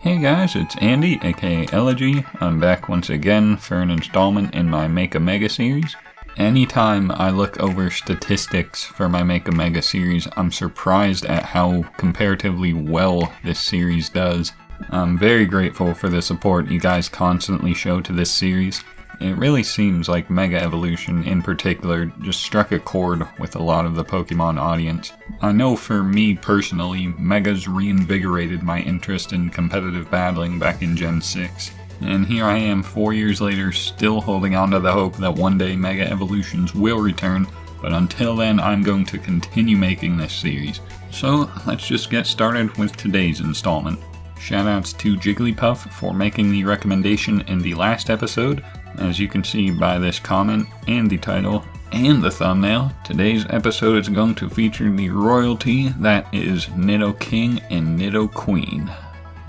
Hey guys, it's Andy, aka Elogee. I'm back once again for an installment in my Make a Mega series. Anytime I look over statistics for my Make a Mega series, I'm surprised at how comparatively well this series does. I'm very grateful for the support you guys constantly show to this series. It really seems like Mega Evolution in particular just struck a chord with a lot of the Pokemon audience. I know for me personally, Megas reinvigorated my interest in competitive battling back in Gen 6. And here I am 4 years later still holding on to the hope that one day Mega Evolutions will return, but until then I'm going to continue making this series. So let's just get started with today's installment. Shoutouts to Jigglypuff for making the recommendation in the last episode. As you can see by this comment and the title and the thumbnail, today's episode is going to feature the royalty that is Nidoking and Nidoqueen.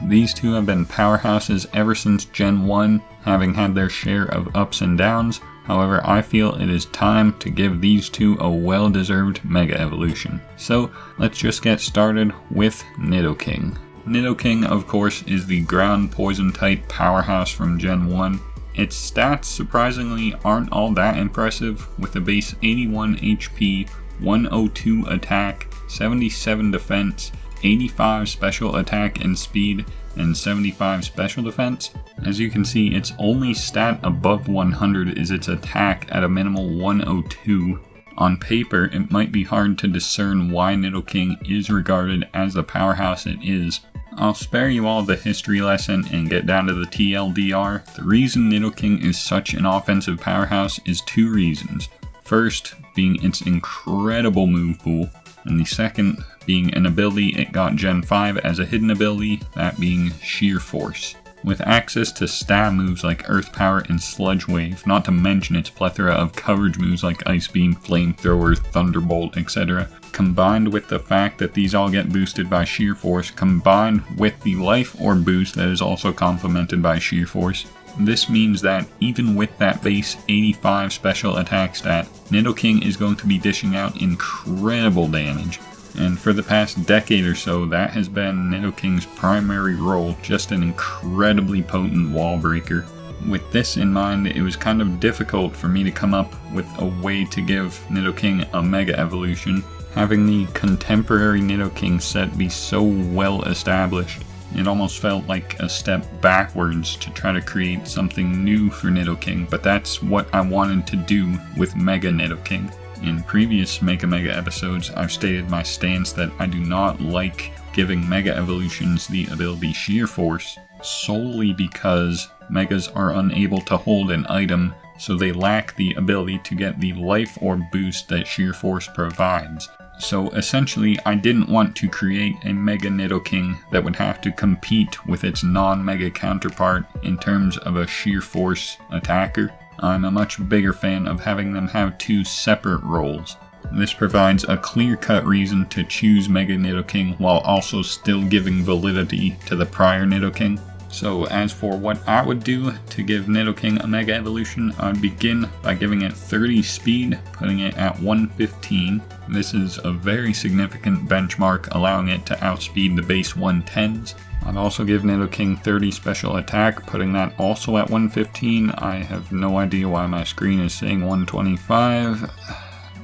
These two have been powerhouses ever since Gen 1, having had their share of ups and downs. However, I feel it is time to give these two a well-deserved Mega Evolution. So let's just get started with Nidoking. Nidoking, of course, is the ground poison type powerhouse from Gen 1. Its stats, surprisingly, aren't all that impressive, with a base 81 HP, 102 attack, 77 defense, 85 special attack and speed, and 75 special defense. As you can see, its only stat above 100 is its attack at a minimal 102. On paper, it might be hard to discern why Nidoking is regarded as the powerhouse it is. I'll spare you all the history lesson and get down to the TLDR. The reason Nidoking is such an offensive powerhouse is two reasons. First, being its incredible move pool, and the second being an ability it got Gen 5 as a hidden ability, that being Sheer Force. With access to stab moves like Earth Power and Sludge Wave, not to mention its plethora of coverage moves like Ice Beam, Flamethrower, Thunderbolt, etc., combined with the fact that these all get boosted by Sheer Force, combined with the Life Orb boost that is also complemented by Sheer Force, this means that even with that base 85 special attack stat, Nidoking is going to be dishing out incredible damage. And for the past decade or so, that has been Nidoking's primary role, just an incredibly potent wall breaker. With this in mind, it was kind of difficult for me to come up with a way to give Nidoking a Mega Evolution. Having the contemporary Nidoking set be so well established, it almost felt like a step backwards to try to create something new for Nidoking, but that's what I wanted to do with Mega Nidoking. In previous Make a Mega episodes, I've stated my stance that I do not like giving Mega Evolutions the ability Sheer Force, solely because Megas are unable to hold an item, so they lack the ability to get the Life Orb boost that Sheer Force provides. So essentially, I didn't want to create a Mega Nidoking that would have to compete with its non-Mega counterpart in terms of a Sheer Force attacker. I'm a much bigger fan of having them have two separate roles. This provides a clear-cut reason to choose Mega Nidoking while also still giving validity to the prior Nidoking. So as for what I would do to give Nidoking a Mega Evolution, I'd begin by giving it 30 speed, putting it at 115. This is a very significant benchmark, allowing it to outspeed the base 110s. I'd also give Nidoking 30 special attack, putting that also at 115. I have no idea why my screen is saying 125.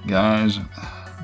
Guys,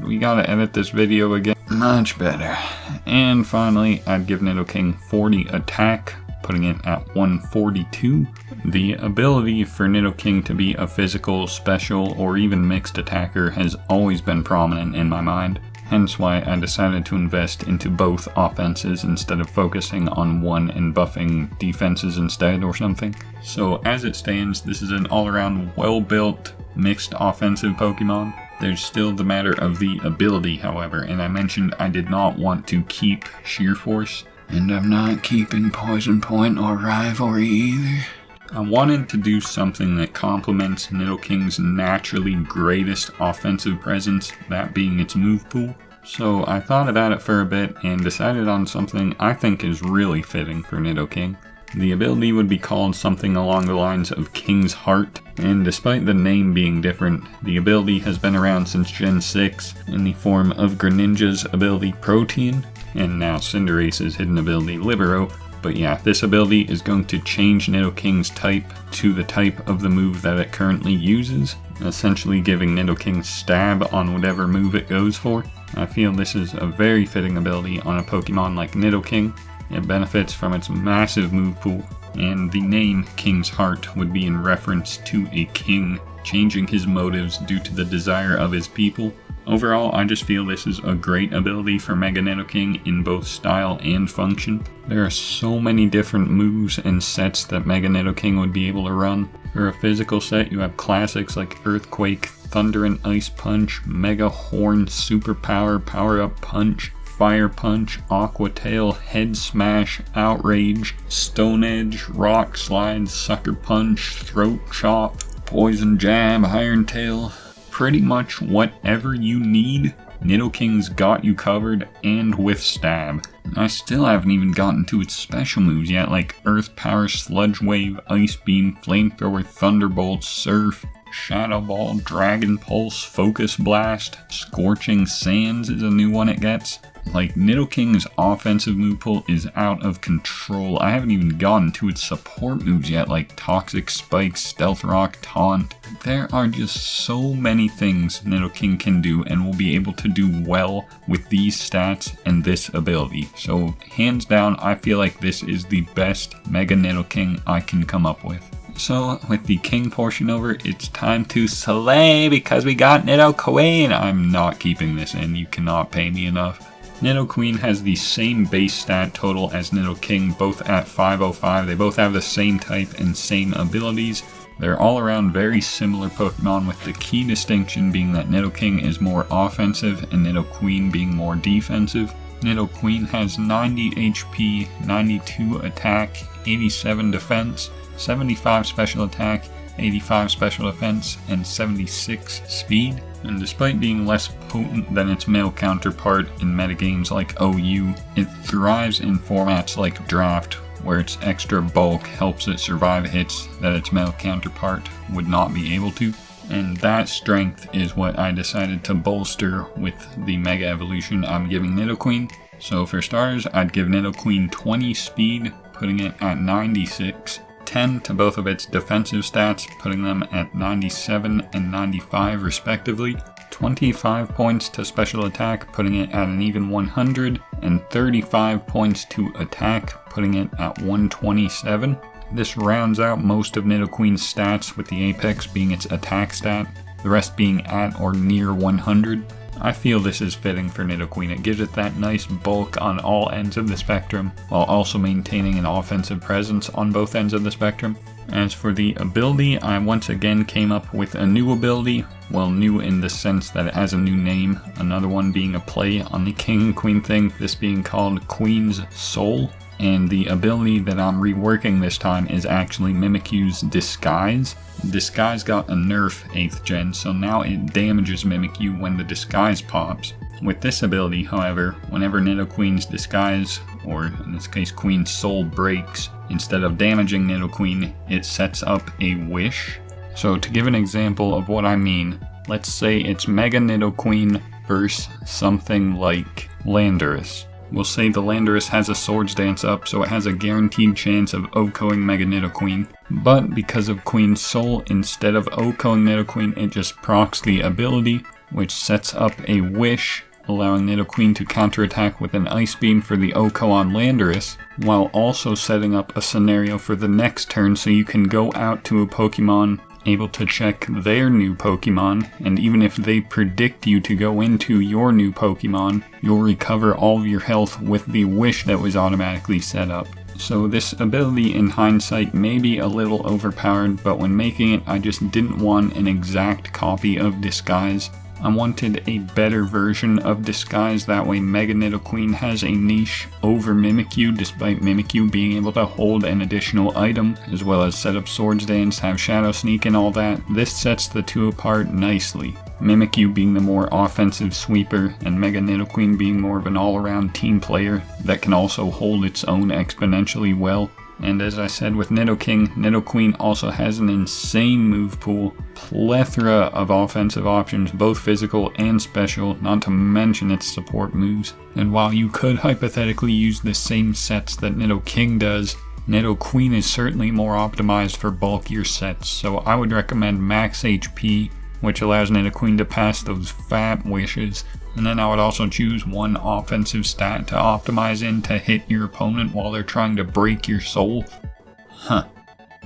we gotta edit this video again. Much better. And finally, I'd give Nidoking 40 attack, putting it at 142. The ability for Nidoking to be a physical, special, or even mixed attacker has always been prominent in my mind. Hence why I decided to invest into both offenses instead of focusing on one and buffing defenses instead or something. So as it stands, this is an all-around well-built, mixed offensive Pokemon. There's still the matter of the ability, however, and I mentioned I did not want to keep Sheer Force. And I'm not keeping Poison Point or Rivalry either. I wanted to do something that complements Nidoking's naturally greatest offensive presence, that being its move pool. So I thought about it for a bit and decided on something I think is really fitting for Nidoking. The ability would be called something along the lines of King's Heart, and despite the name being different, the ability has been around since Gen 6 in the form of Greninja's ability Protein, and now Cinderace's hidden ability Libero, But yeah, this ability is going to change Nidoking's type to the type of the move that it currently uses, essentially giving Nidoking stab on whatever move it goes for. I feel this is a very fitting ability on a Pokemon like Nidoking. It benefits from its massive move pool, and the name King's Heart would be in reference to a king changing his motives due to the desire of his people. Overall, I just feel this is a great ability for Mega Nidoking in both style and function. There are so many different moves and sets that Mega Nidoking would be able to run. For a physical set, you have classics like Earthquake, Thunder and Ice Punch, Mega Horn, Super Power, Power Up Punch, Fire Punch, Aqua Tail, Head Smash, Outrage, Stone Edge, Rock Slide, Sucker Punch, Throat Chop, Poison Jab, Iron Tail. Pretty much whatever you need, Nidoking's got you covered, and with stab. I still haven't even gotten to its special moves yet, like Earth Power, Sludge Wave, Ice Beam, Flamethrower, Thunderbolt, Surf, Shadow Ball, Dragon Pulse, Focus Blast, Scorching Sands is a new one it gets. Like, Nidoking's offensive move pool is out of control. I haven't even gotten to its support moves yet, like Toxic Spike, Stealth Rock, Taunt. There are just so many things Nidoking can do and will be able to do well with these stats and this ability. So, hands down, I feel like this is the best Mega Nidoking I can come up with. So, with the King portion over, it's time to slay because we got Nidoqueen. I'm not keeping this in, you cannot pay me enough. Nidoqueen has the same base stat total as Nidoking, both at 505. They both have the same type and same abilities. They're all around very similar Pokemon, with the key distinction being that Nidoking is more offensive and Nidoqueen being more defensive. Nidoqueen has 90 HP, 92 attack, 87 defense, 75 special attack, 85 special defense, and 76 speed. And despite being less potent than its male counterpart in metagames like OU, it thrives in formats like Draft, where its extra bulk helps it survive hits that its male counterpart would not be able to. And that strength is what I decided to bolster with the Mega Evolution I'm giving Nidoqueen. So for starters, I'd give Nidoqueen 20 speed, putting it at 96. 10 to both of its defensive stats, putting them at 97 and 95 respectively. 25 points to special attack, putting it at an even 100, and 35 points to attack, putting it at 127. This rounds out most of Nidoqueen's stats, with the apex being its attack stat, the rest being at or near 100. I feel this is fitting for Nidoqueen. It gives it that nice bulk on all ends of the spectrum, while also maintaining an offensive presence on both ends of the spectrum. As for the ability, I once again came up with a new ability. Well, new in the sense that it has a new name, another one being a play on the King and Queen thing, this being called Queen's Soul. And the ability that I'm reworking this time is actually Mimikyu's Disguise. Disguise got a nerf 8th gen, so now it damages Mimikyu when the Disguise pops. With this ability, however, whenever Nidoqueen's Disguise, or in this case Queen's Soul, breaks, instead of damaging Nidoqueen, it sets up a wish. So to give an example of what I mean, let's say it's Mega Nidoqueen versus something like Landorus. We'll say the Landorus has a Swords Dance up, so it has a guaranteed chance of OHKOing Mega Nidoqueen. But because of Queen's Soul, instead of OHKOing Nidoqueen, it just procs the ability, which sets up a wish, allowing Nidoqueen to counterattack with an Ice Beam for the OHKO on Landorus, while also setting up a scenario for the next turn so you can go out to a Pokemon able to check their new Pokemon, and even if they predict you to go into your new Pokemon, you'll recover all of your health with the wish that was automatically set up. So this ability in hindsight may be a little overpowered, but when making it I just didn't want an exact copy of Disguise. I wanted a better version of Disguise, that way Mega Nidoqueen has a niche over Mimikyu, despite Mimikyu being able to hold an additional item, as well as set up Swords Dance, have Shadow Sneak and all that. This sets the two apart nicely. Mimikyu being the more offensive sweeper, and Mega Nidoqueen being more of an all-around team player that can also hold its own exponentially well. And as I said with Nidoking, Nidoqueen also has an insane move pool, plethora of offensive options, both physical and special, not to mention its support moves. And while you could hypothetically use the same sets that Nidoking does, Nidoqueen is certainly more optimized for bulkier sets, so I would recommend Max HP, which allows Nidoqueen to pass those fat wishes. And then I would also choose one offensive stat to optimize in to hit your opponent while they're trying to break your soul.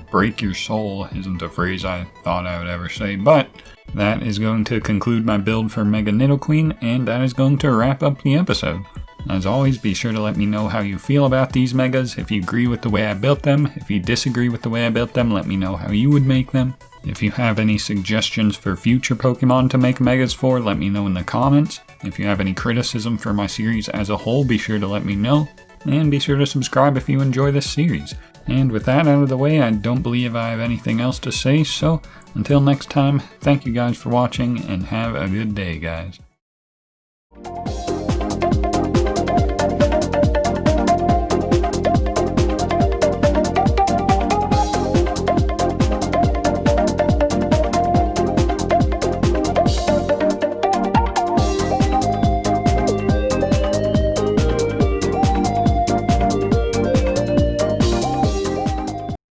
Break your soul isn't a phrase I thought I would ever say, but that is going to conclude my build for Mega Nidoqueen, and that is going to wrap up the episode. As always, be sure to let me know how you feel about these megas. If you agree with the way I built them, if you disagree with the way I built them, let me know how you would make them. If you have any suggestions for future Pokemon to make megas for, let me know in the comments. If you have any criticism for my series as a whole, be sure to let me know. And be sure to subscribe if you enjoy this series. And with that out of the way, I don't believe I have anything else to say, so until next time, thank you guys for watching, and have a good day, guys.